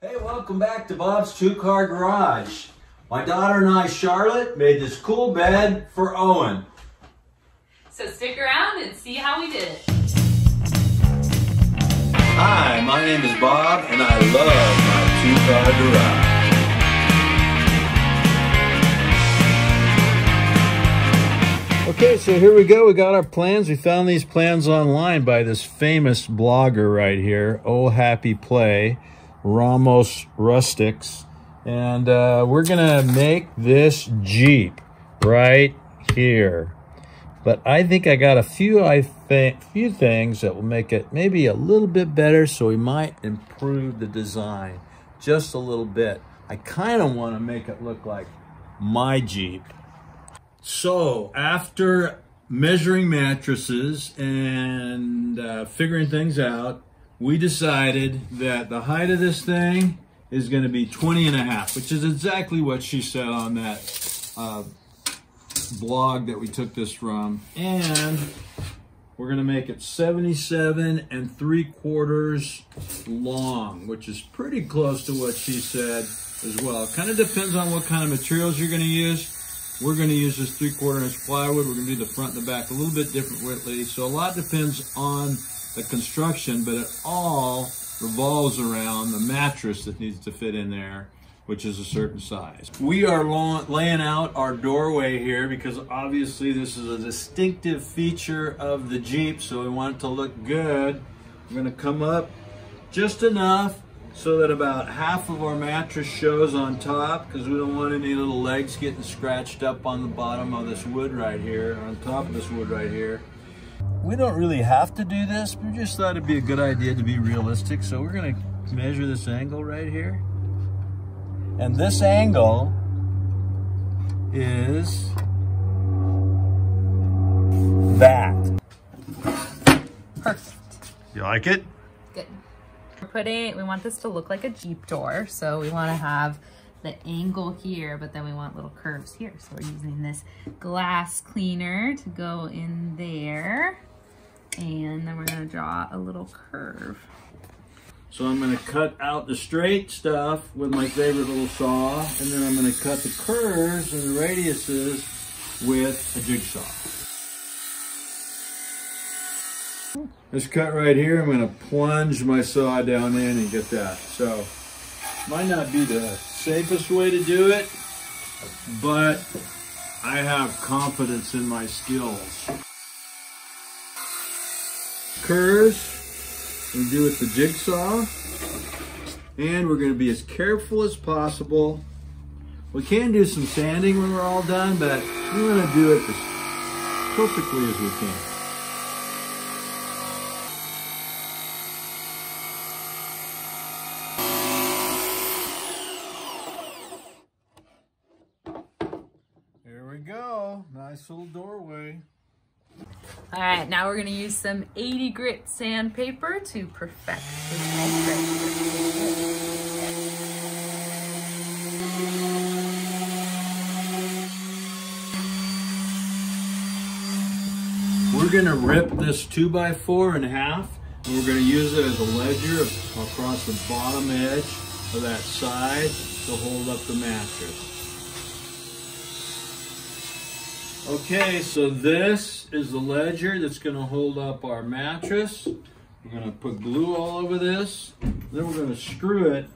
Hey, welcome back to Bob's Two-Car Garage. My daughter and I, Charlotte, made this cool bed for Owen. So stick around and see how we did it. Hi, my name is Bob and I love my two-car garage. Okay, so here we go. We got our plans. We found these plans online by this famous blogger right here, Oh Happy Play, Ramos Rustics. And we're gonna make this Jeep right here. But I think I got a few things that will make it maybe a little bit better, so we might improve the design just a little bit. I kind of want to make it look like my Jeep. So after measuring mattresses and figuring things out, we decided that the height of this thing is going to be 20.5, which is exactly what she said on that blog that we took this from. And we're going to make it 77 3/4 long, which is pretty close to what she said as well. It kind of depends on what kind of materials you're going to use. We're going to use this 3/4 inch plywood. We're going to do the front and the back a little bit differently. So a lot depends on the construction, but it all revolves around the mattress that needs to fit in there, which is a certain size. We are laying out our doorway here because obviously this is a distinctive feature of the Jeep, so we want it to look good. We're gonna come up just enough so that about half of our mattress shows on top, because we don't want any little legs getting scratched up on the bottom of this wood right here, on top of this wood right here. We don't really have to do this, but we just thought it'd be a good idea to be realistic. So we're gonna measure this angle right here. And this angle is that. Perfect. You like it? Good. We want this to look like a Jeep door, so we want to have the angle here, but then we want little curves here. So we're using this glass cleaner to go in there, and then we're going to draw a little curve. So I'm going to cut out the straight stuff with my favorite little saw, and then I'm going to cut the curves and the radiuses with a jigsaw. This cut right here, I'm going to plunge my saw down in and get that. So, might not be the safest way to do it, but I have confidence in my skills. Curves, we do with the jigsaw, and we're going to be as careful as possible. We can do some sanding when we're all done, but we want to do it as perfectly as we can. There we go, nice little doorway. All right, now we're gonna use some 80 grit sandpaper to perfect this We're gonna rip this 2x4 in half, and we're gonna use it as a ledger across the bottom edge of that side to hold up the mattress. Okay, so this is the ledger that's going to hold up our mattress. We're going to put glue all over this. Then we're going to screw it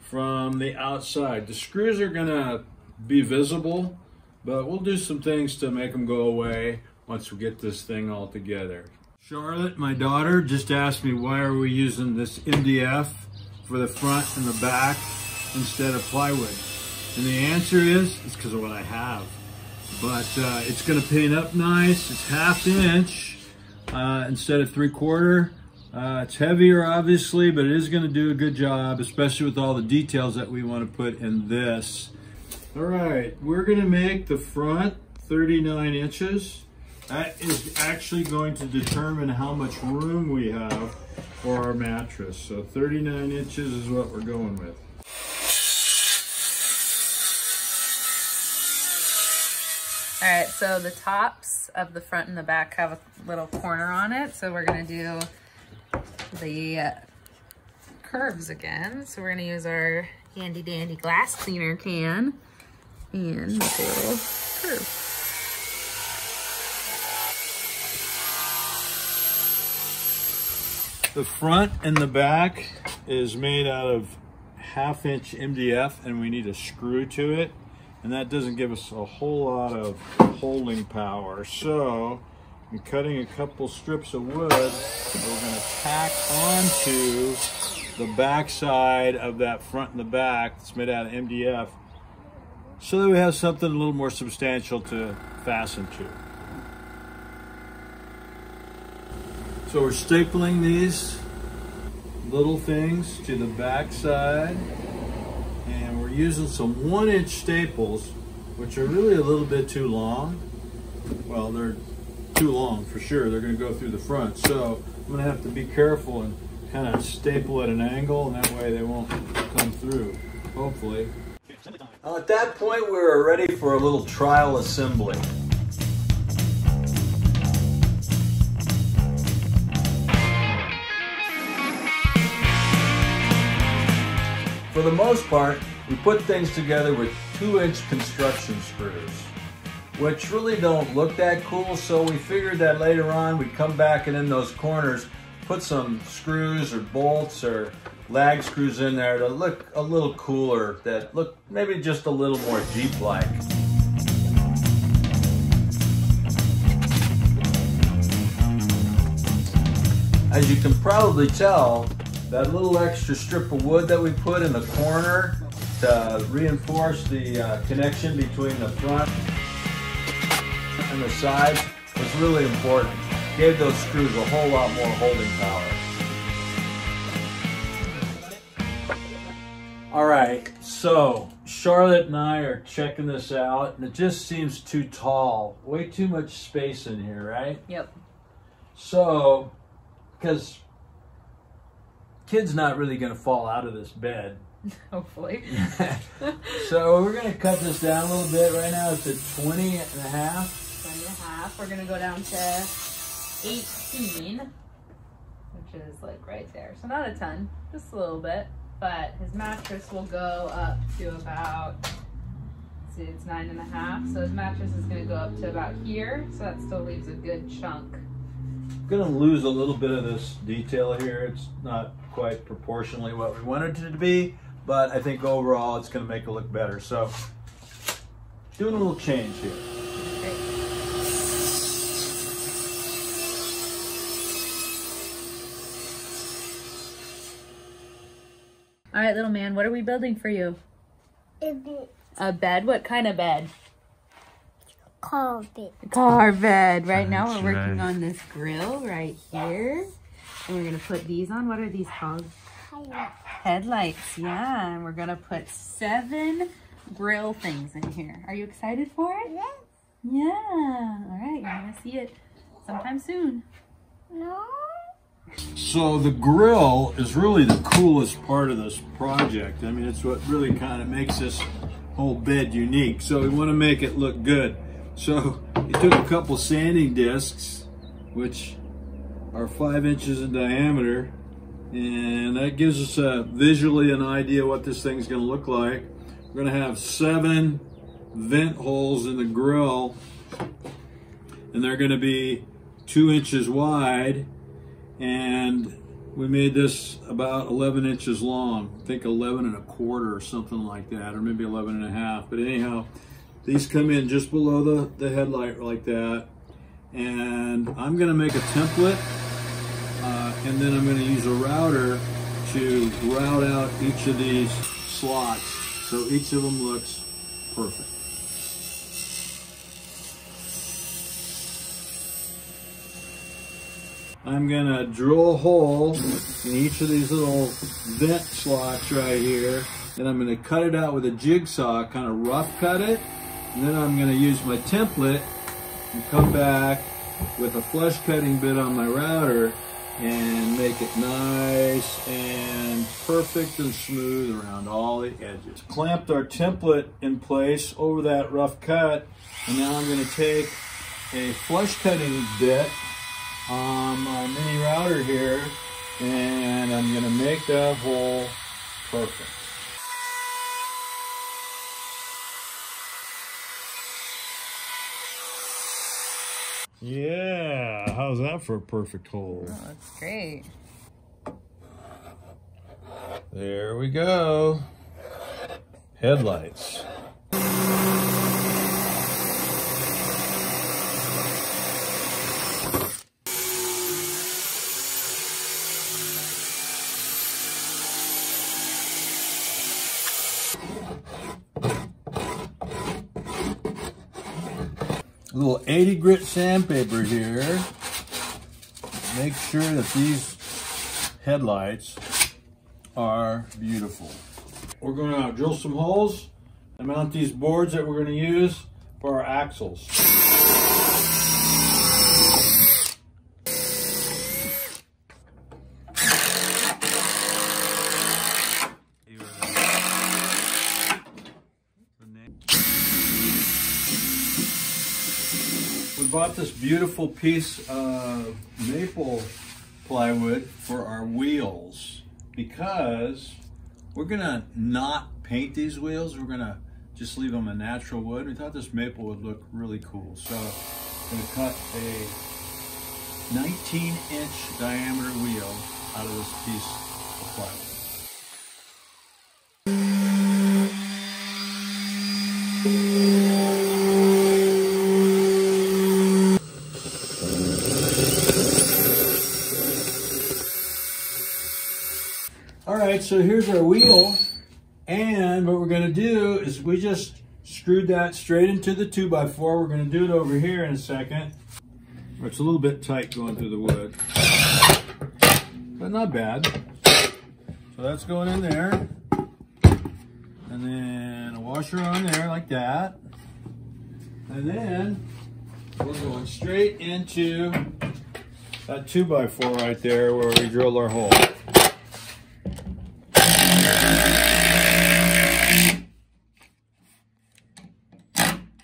from the outside. The screws are going to be visible, but we'll do some things to make them go away once we get this thing all together. Charlotte, my daughter, just asked me why are we using this MDF for the front and the back instead of plywood. And the answer is, it's because of what I have. But it's going to paint up nice. It's 1/2 inch instead of 3/4. It's heavier, obviously, but it is going to do a good job, especially with all the details that we want to put in this. All right, we're going to make the front 39 inches. That is actually going to determine how much room we have for our mattress. So 39 inches is what we're going with. All right, so the tops of the front and the back have a little corner on it. So we're gonna do the curves again. So we're gonna use our handy dandy glass cleaner can and make a little curve. The front and the back is made out of 1/2 inch MDF, and we need a screw to it, and that doesn't give us a whole lot of holding power. So I'm cutting a couple strips of wood that we're going to tack onto the back side of that front and the back that's made out of MDF, so that we have something a little more substantial to fasten to. So we're stapling these little things to the back side, and we're using some 1-inch staples, which are really a little bit too long. Well, they're too long for sure. They're going to go through the front, so I'm going to have to be careful and kind of staple at an angle, and that way they won't come through, hopefully. At that point, we were ready for a little trial assembly. For the most part, we put things together with 2-inch construction screws, which really don't look that cool, so we figured that later on we'd come back and in those corners put some screws or bolts or lag screws in there to look a little cooler, that look maybe just a little more Jeep-like. As you can probably tell, that little extra strip of wood that we put in the corner to reinforce the connection between the front and the sides was really important. Gave those screws a whole lot more holding power. All right, so Charlotte and I are checking this out, and it just seems too tall. Way too much space in here, right? Yep. So, because kid's not really going to fall out of this bed. Hopefully. So we're going to cut this down a little bit. Right now it's at 20 and a half. 20 and a half. We're going to go down to 18, which is like right there. So not a ton, just a little bit. But his mattress will go up to about, let's see, it's 9 and a half. So his mattress is going to go up to about here. So that still leaves a good chunk. Going to lose a little bit of this detail here. It's not quite proportionally what we wanted it to be, but I think overall it's going to make it look better. So doing a little change here. Great. All right, little man, what are we building for you? A bed? What kind of bed? Car bed. Car bed. Right now we're working on this grill right here. And we're going to put these on. What are these called? Headlights. Yeah. And we're going to put 7 grill things in here. Are you excited for it? Yes. Yeah. All right. You're going to see it sometime soon. No. So the grill is really the coolest part of this project. I mean, it's what really kind of makes this whole bed unique. So we want to make it look good. So we took a couple sanding discs, which are 5 inches in diameter, and that gives us visually an idea what this thing's going to look like. We're going to have 7 vent holes in the grill, and they're going to be 2 inches wide, and we made this about 11 inches long. I think 11 and a quarter or something like that, or maybe 11 and a half. But anyhow, these come in just below the headlight like that. And I'm gonna make a template, and then I'm gonna use a router to route out each of these slots, so each of them looks perfect. I'm gonna drill a hole in each of these little vent slots right here, and I'm gonna cut it out with a jigsaw, kind of rough cut it, and then I'm gonna use my template and come back with a flush cutting bit on my router and make it nice and perfect and smooth around all the edges. Clamped our template in place over that rough cut, and now I'm gonna take a flush cutting bit on my mini router here And I'm gonna make that hole perfect. Yeah, how's that for a perfect hole? Oh, that's great. There we go. Headlights. A little 80 grit sandpaper here. Make sure that these headlights are beautiful. We're going to drill some holes and mount these boards that we're going to use for our axles. We bought this beautiful piece of maple plywood for our wheels because we're gonna not paint these wheels. We're gonna just leave them a natural wood. We thought this maple would look really cool. So I'm gonna cut a 19-inch diameter wheel out of this piece of plywood. All right, so here's our wheel, and what we're gonna do is we just screwed that straight into the 2x4. We're gonna do it over here in a second. It's a little bit tight going through the wood, but not bad. So that's going in there, and then a washer on there like that, and then we're going straight into that 2x4 right there where we drilled our hole.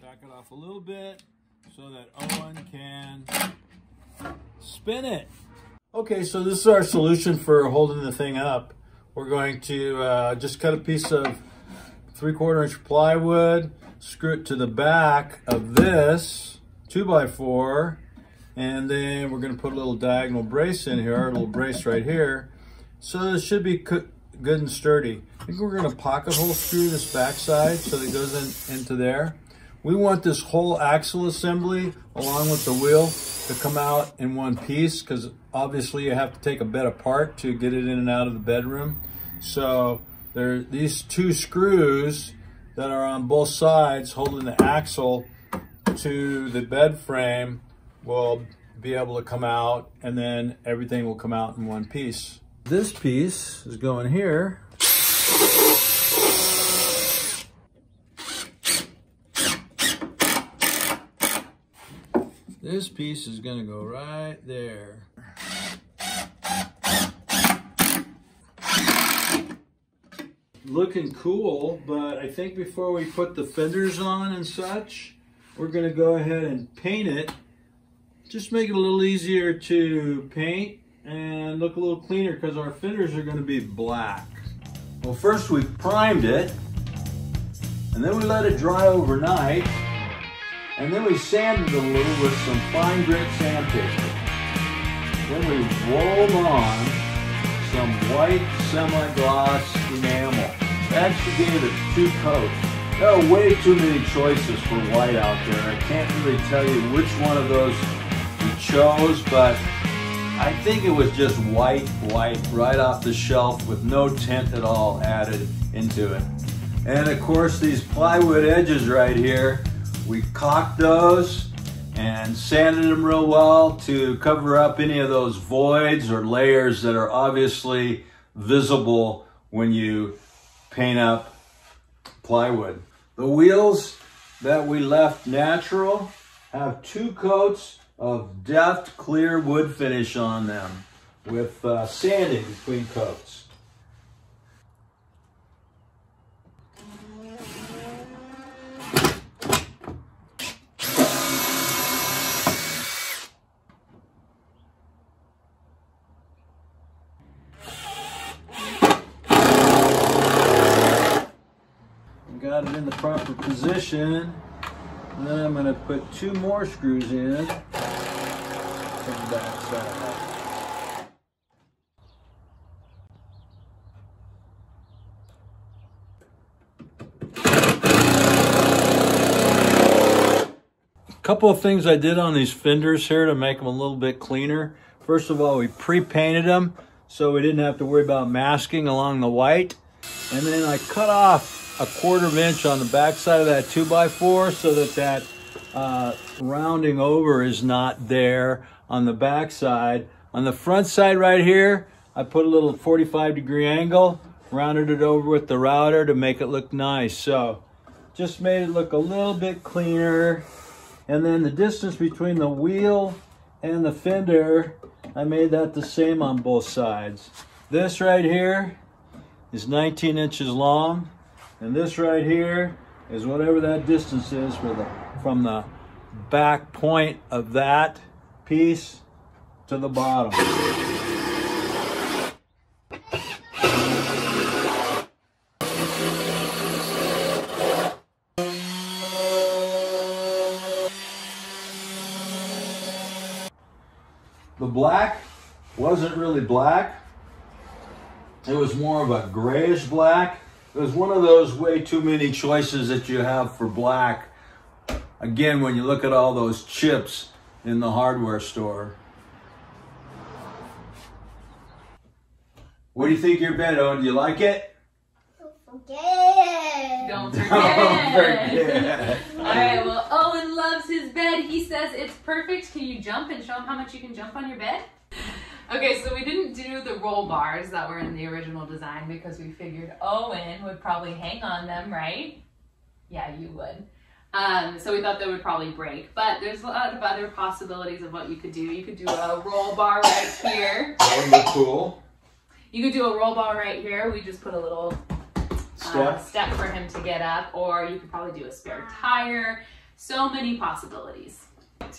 Back it off a little bit so that Owen can spin it. Okay, so this is our solution for holding the thing up. We're going to just cut a piece of 3/4 inch plywood, screw it to the back of this 2x4, and then we're going to put a little diagonal brace in here, a little brace right here. So this should be good and sturdy. I think we're going to pocket hole screw this backside so that it goes into there. We want this whole axle assembly along with the wheel to come out in one piece because obviously you have to take a bed apart to get it in and out of the bedroom. So there are these two screws that are on both sides holding the axle to the bed frame will be able to come out, and then everything will come out in one piece. This piece is going here. This piece is going to go right there. Looking cool, but I think before we put the fenders on and such, we're going to go ahead and paint it. Just make it a little easier to paint and look a little cleaner because our fenders are going to be black. Well, first we primed it, and then we let it dry overnight, and then we sanded it a little with some fine grit sandpaper. Then we rolled on some white semi-gloss enamel. Actually gave it 2 coats. There are way too many choices for white out there. I can't really tell you which one of those we chose, but I think it was just white right off the shelf with no tint at all added into it. And of course these plywood edges right here, we caulked those and sanded them real well to cover up any of those voids or layers that are obviously visible when you paint up plywood. The wheels that we left natural have 2 coats of deft clear wood finish on them with sanding between coats. got it in the proper position. And then I'm going to put 2 more screws in from the back side. Couple of things I did on these fenders here to make them a little bit cleaner. First of all, we pre-painted them so we didn't have to worry about masking along the white. And then I cut off a 1/4 inch on the back side of that 2x4 so that rounding over is not there on the back side. On the front side right here, I put a little 45-degree angle, rounded it over with the router to make it look nice. So just made it look a little bit cleaner. And then the distance between the wheel and the fender, I made that the same on both sides. This right here is 19 inches long, and this right here is whatever that distance is from the back point of that piece to the bottom. The black wasn't really black. It was more of a grayish black. It was one of those way too many choices that you have for black. Again, when you look at all those chips in the hardware store. What do you think of your bed, Owen? Do you like it? Don't forget. Don't Don't forget. forget. All right, well, Owen loves his bed. He says it's perfect. Can you jump and show him how much you can jump on your bed? Okay, so we didn't do the roll bars that were in the original design because we figured Owen would probably hang on them, right? Yeah, you would. So we thought they would probably break, but there's a lot of other possibilities of what you could do. You could do a roll bar right here. That would look cool. You could do a roll bar right here. We just put a little step for him to get up, or you could probably do a spare tire. So many possibilities.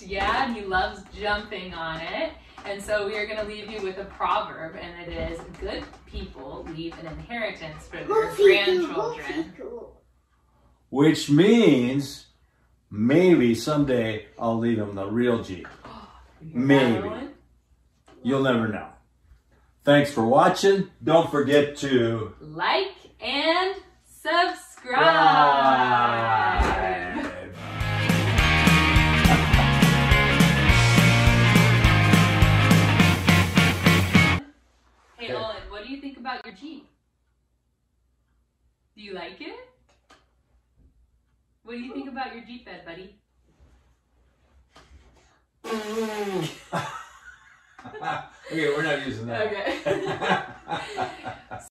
Yeah, he loves jumping on it. And so we are going to leave you with a proverb, and it is, good people leave an inheritance for their grandchildren. Which means maybe someday I'll leave him the real Jeep. Maybe. You'll never know. Thanks for watching. Don't forget to like and subscribe. Hey, Owen, what do you think about your Jeep? Do you like it? What do you think about your Jeep bed, buddy? Okay, we're not using that. Okay.